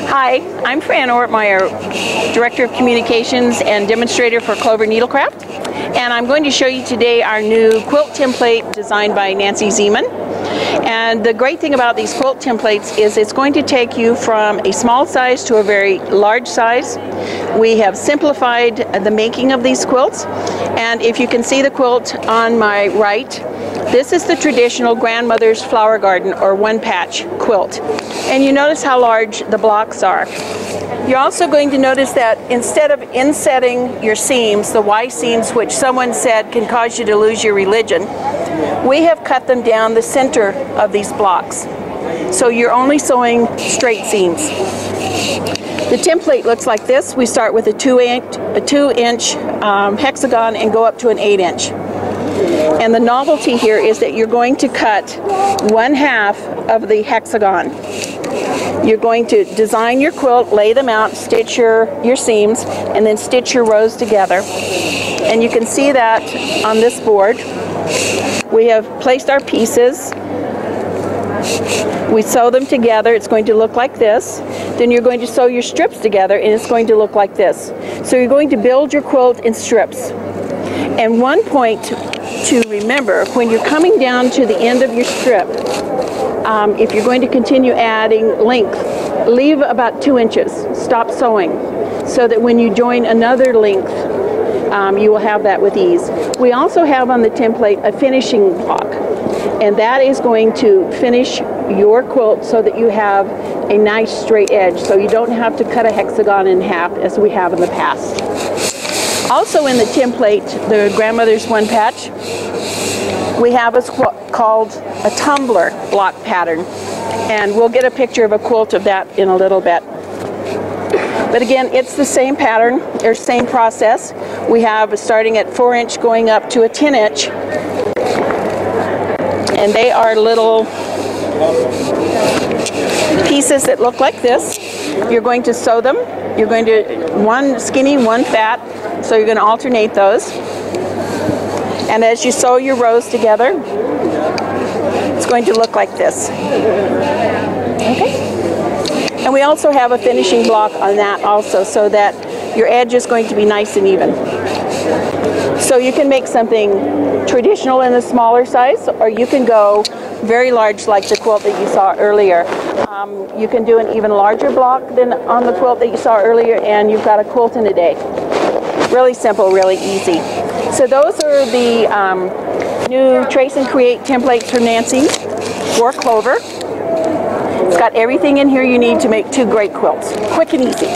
Hi, I'm Fran Ortmeyer, Director of Communications and Demonstrator for Clover Needlecraft, and I'm going to show you today our new quilt template designed by Nенси Ziman. And the great thing about these quilt templates is it's going to take you from a small size to a very large size. We have simplified the making of these quilts, and if you can see the quilt on my right, this is the traditional grandmother's flower garden or one patch quilt. And you notice how large the blocks are. You're also going to notice that instead of insetting your seams, the Y seams, which someone said can cause you to lose your religion, we have cut them down the center of these blocks. So you're only sewing straight seams. The template looks like this. We start with a 2-inch hexagon and go up to an 8-inch. And the novelty here is that you're going to cut 1/2 of the hexagon. You're going to design your quilt, lay them out, stitch your seams, and then stitch your rows together. And you can see that on this board. We have placed our pieces. We sew them together. It's going to look like this. Then you're going to sew your strips together, and it's going to look like this. So you're going to build your quilt in strips. And one point to remember, when you're coming down to the end of your strip, if you're going to continue adding length, leave about 2 inches. Stop sewing so that when you join another length, you will have that with ease. We also have on the template a finishing block, and that is going to finish your quilt so that you have a nice straight edge, so you don't have to cut a hexagon in half as we have in the past. Also in the template, the grandmother's one patch, we have what's called a tumbler block pattern, and we'll get a picture of a quilt of that in a little bit. But again, it's the same pattern, or same process. We have starting at 4-inch going up to a 10-inch, and they are little pieces that look like this. You're going to sew them. You're going to, one skinny, one fat, so you're going to alternate those. And as you sew your rows together, it's going to look like this. Okay? And we also have a finishing block on that also, so that your edge is going to be nice and even. So you can make something traditional in a smaller size, or you can go very large like the quilt that you saw earlier. You can do an even larger block than on the quilt that you saw earlier, and you've got a quilt in a day. Really simple, really easy. So those are the new Trace and Create templates from Nенsi for Clover. It's got everything in here you need to make 2 great quilts. Quick and easy.